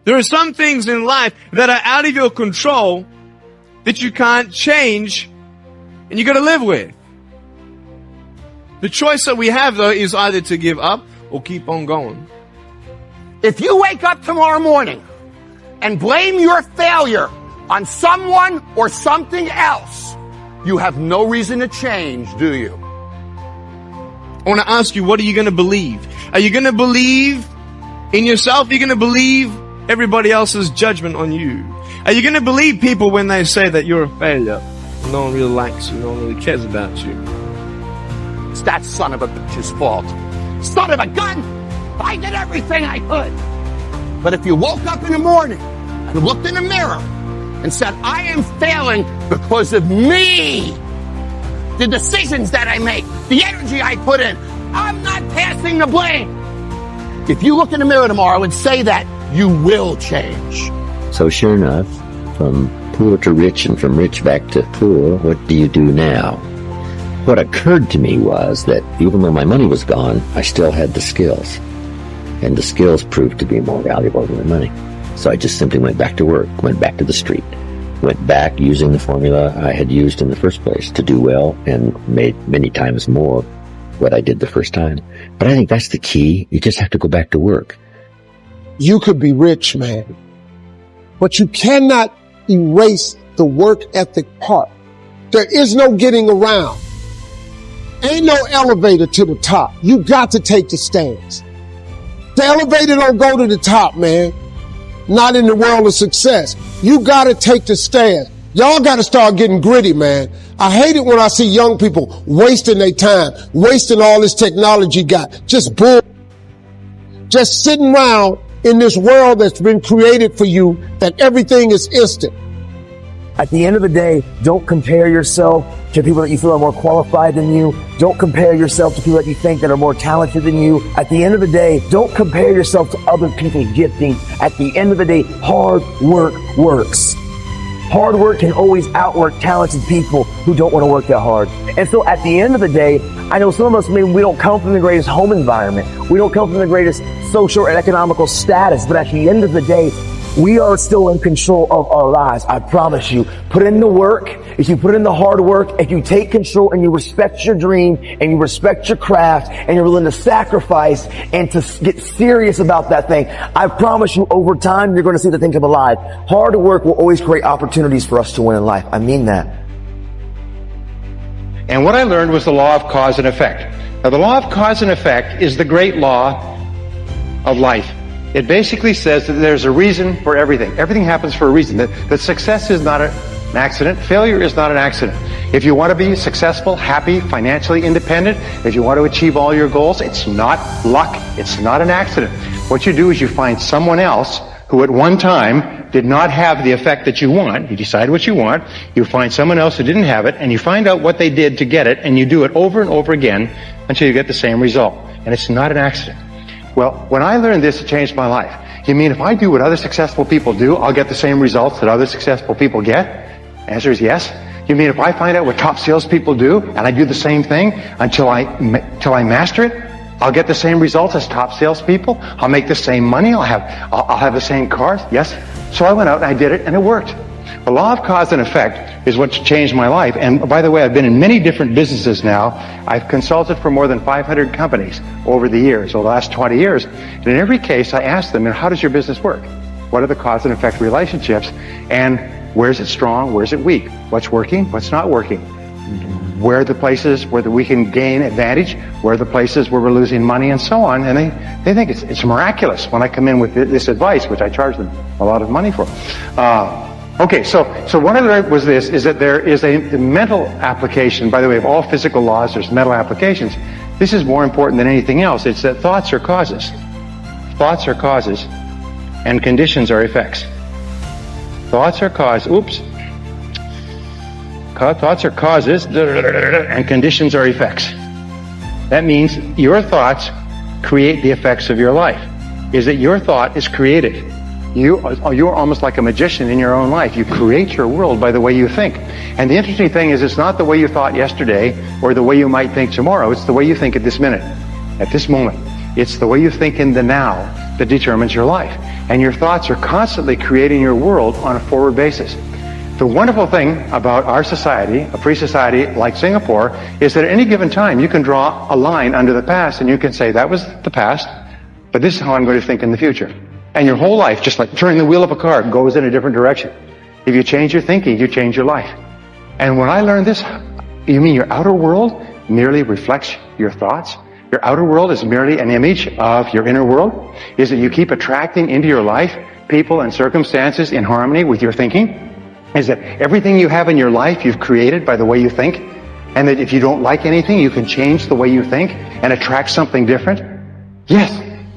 There are some things in life that are out of your control that you can't change and you got to live with. The choice that we have, though, is either to give up or keep on going. If you wake up tomorrow morning and blame your failure on someone or something else, you have no reason to change, do you? I want to ask you, what are you going to believe? Are you going to believe in yourself? Are you going to believe everybody else's judgment on you? Are you going to believe people when they say that you're a failure? No one really likes you. No one really cares about you. It's that son of a bitch's fault. Son of a gun! I did everything I could. But if you woke up in the morning and looked in the mirror and said, I am failing because of me, the decisions that I make, the energy I put in, I'm not passing the blame. If you look in the mirror tomorrow and say that, you will change. So sure enough, from poor to rich and from rich back to poor, what do you do now? What occurred to me was that even though my money was gone, I still had the skills. And the skills proved to be more valuable than the money. So I just simply went back to work, went back to the street, went back using the formula I had used in the first place to do well and made many times more what I did the first time. But I think that's the key. You just have to go back to work. You could be rich, man, but you cannot erase the work ethic part. There is no getting around. Ain't no elevator to the top. You got to take the stairs. The elevator don't go to the top, man. Not in the world of success. You got to take the stairs. Y'all got to start getting gritty, man. I hate it when I see young people wasting their time, wasting all this technology got. Just bull. Just sitting around in this world that's been created for you that everything is instant. At the end of the day, don't compare yourself to people that you feel are more qualified than you. Don't compare yourself to people that you think that are more talented than you. At the end of the day, don't compare yourself to other people's gifting. At the end of the day, hard work works. Hard work can always outwork talented people who don't want to work that hard. And so at the end of the day, I know some of us, maybe we don't come from the greatest home environment. We don't come from the greatest social and economical status. But at the end of the day, we are still in control of our lives. I promise you. Put in the work. If you put in the hard work, if you take control and you respect your dream and you respect your craft and you're willing to sacrifice and to get serious about that thing, I promise you over time, you're going to see the thing come alive. Hard work will always create opportunities for us to win in life. I mean that. And what I learned was the law of cause and effect. Now, the law of cause and effect is the great law of life. It basically says that there's a reason for everything. Everything happens for a reason. That success is not an accident. Failure is not an accident. If you want to be successful, happy, financially independent, if you want to achieve all your goals, it's not luck. It's not an accident. What you do is you find someone else who at one time did not have the effect that you want. You decide what you want. You find someone else who didn't have it, and you find out what they did to get it, and you do it over and over again until you get the same result. And it's not an accident. Well, when I learned this, it changed my life. You mean if I do what other successful people do, I'll get the same results that other successful people get? Answer is yes. You mean if I find out what top salespeople do, and I do the same thing until I master it, I'll get the same results as top salespeople? I'll make the same money? I'll have the same cars? Yes. So I went out and I did it, and it worked. The law of cause and effect is what's changed my life. And by the way, I've been in many different businesses now. I've consulted for more than 500 companies over the years, over the last 20 years. And in every case, I ask them, how does your business work? What are the cause and effect relationships? And where is it strong? Where is it weak? What's working? What's not working? Where are the places where we can gain advantage? Where are the places where we're losing money and so on? And they think it's miraculous when I come in with this advice, which I charge them a lot of money for. Okay, so what I learned was this, is that there is a mental application. By the way, of all physical laws, there's mental applications. This is more important than anything else. It's that thoughts are causes. Thoughts are causes, and conditions are effects. Thoughts are causes, thoughts are causes, and conditions are effects. That means your thoughts create the effects of your life. Is that your thought is created. You're almost like a magician in your own life. You create your world by the way you think. And the interesting thing is, it's not the way you thought yesterday or the way you might think tomorrow. It's the way you think at this minute, at this moment. It's the way you think in the now that determines your life. And your thoughts are constantly creating your world on a forward basis. The wonderful thing about our society, a free society like Singapore, is that at any given time you can draw a line under the past and you can say, that was the past, but this is how I'm going to think in the future. And your whole life, just like turning the wheel of a car, goes in a different direction. If you change your thinking, you change your life. And when I learned this, you mean your outer world merely reflects your thoughts? Your outer world is merely an image of your inner world? Is that you keep attracting into your life people and circumstances in harmony with your thinking? Is that everything you have in your life you've created by the way you think? And that if you don't like anything, you can change the way you think and attract something different? Yes,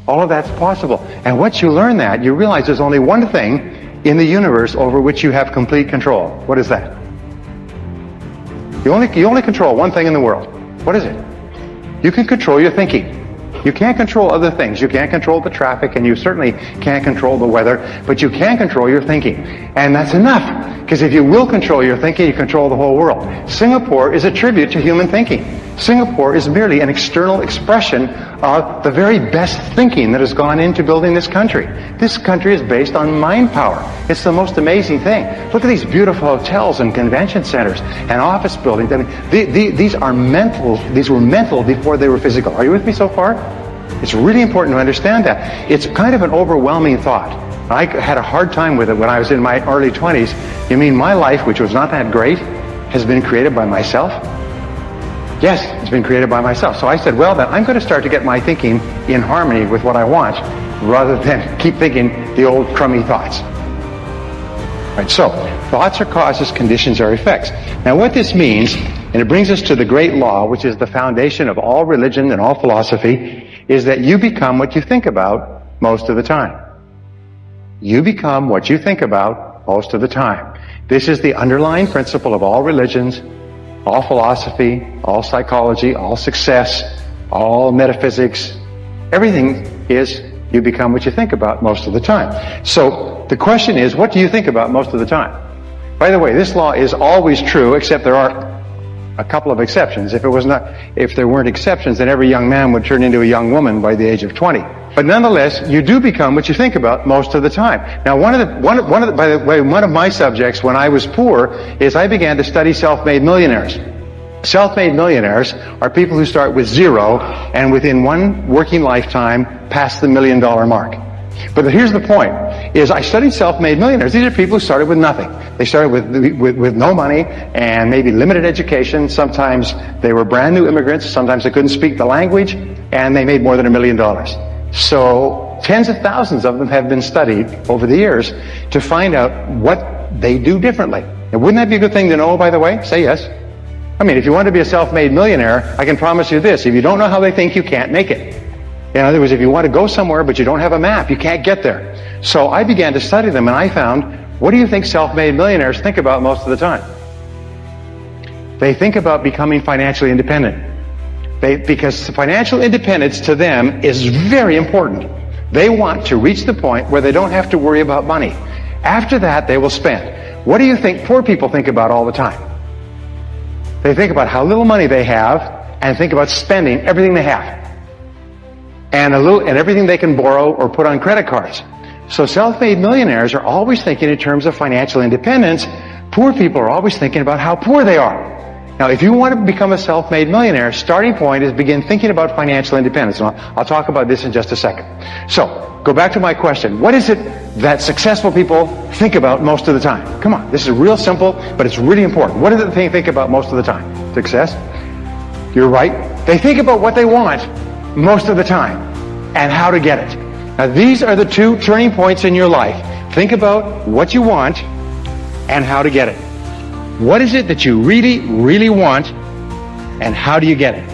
all of that's possible. And once you learn that, you realize there's only one thing in the universe over which you have complete control. What is that? You only control one thing in the world. What is it? You can control your thinking. You can't control other things. You can't control the traffic, and you certainly can't control the weather, but you can control your thinking. And that's enough. Because if you will control your thinking, you control the whole world. Singapore is a tribute to human thinking. Singapore is merely an external expression of the very best thinking that has gone into building this country. This country is based on mind power. It's the most amazing thing. Look at these beautiful hotels and convention centers and office buildings. I mean, these are mental. These were mental before they were physical. Are you with me so far? It's really important to understand that. It's kind of an overwhelming thought. I had a hard time with it when I was in my early 20s. You mean my life, which was not that great, has been created by myself? Yes, it's been created by myself. So I said, well, then I'm going to start to get my thinking in harmony with what I want, rather than keep thinking the old crummy thoughts. Right, so, thoughts are causes, conditions are effects. Now what this means, and it brings us to the great law, which is the foundation of all religion and all philosophy, is that you become what you think about most of the time. You become what you think about most of the time. This is the underlying principle of all religions, all philosophy, all psychology, all success, all metaphysics. Everything is you become what you think about most of the time. So the question is, what do you think about most of the time? By the way, this law is always true, except there are a couple of exceptions. If there weren't exceptions, then every young man would turn into a young woman by the age of 20. But nonetheless, you do become what you think about most of the time. Now, by the way, one of my subjects when I was poor is I began to study self-made millionaires. Self-made millionaires are people who start with zero and within one working lifetime pass the $1 million mark. But here's the point, is I studied self-made millionaires. These are people who started with nothing. They started with no money and maybe limited education. Sometimes they were brand new immigrants. Sometimes they couldn't speak the language, and they made more than $1 million. So tens of thousands of them have been studied over the years to find out what they do differently. And wouldn't that be a good thing to know, by the way? Say yes. I mean, if you want to be a self-made millionaire, I can promise you this. If you don't know how they think, you can't make it. In other words, if you want to go somewhere but you don't have a map, you can't get there. So I began to study them, and I found, what do you think self-made millionaires think about most of the time? They think about becoming financially independent. Because financial independence to them is very important. They want to reach the point where they don't have to worry about money. After that, they will spend. What do you think poor people think about all the time? They think about how little money they have and think about spending everything they have. And everything they can borrow or put on credit cards. So self-made millionaires are always thinking in terms of financial independence. Poor people are always thinking about how poor they are. Now, if you want to become a self-made millionaire, starting point is begin thinking about financial independence. And I'll talk about this in just a second. So, go back to my question. What is it that successful people think about most of the time? Come on, this is real simple, but it's really important. What is it they think about most of the time? Success? You're right. They think about what they want most of the time and how to get it. Now, these are the two turning points in your life. Think about what you want and how to get it. What is it that you really, really want, and how do you get it?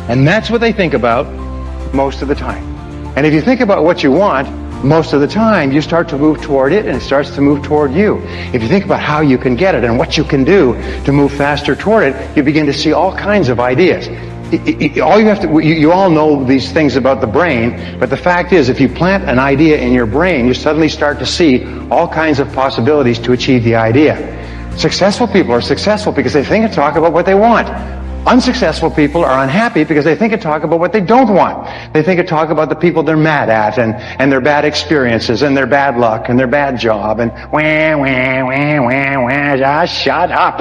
And that's what they think about most of the time. And if you think about what you want most of the time, you start to move toward it, and it starts to move toward you. If you think about how you can get it and what you can do to move faster toward it, you begin to see all kinds of ideas. You all know these things about the brain, but the fact is, if you plant an idea in your brain, you suddenly start to see all kinds of possibilities to achieve the idea. Successful people are successful because they think and talk about what they want Unsuccessful people are unhappy because they think and talk about what they don't want. They think and talk about the people they're mad at and their bad experiences and their bad luck and their bad job and just shut up.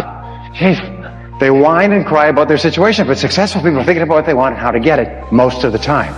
Jeez. They whine and cry about their situation, but successful people are thinking about what they want and how to get it most of the time.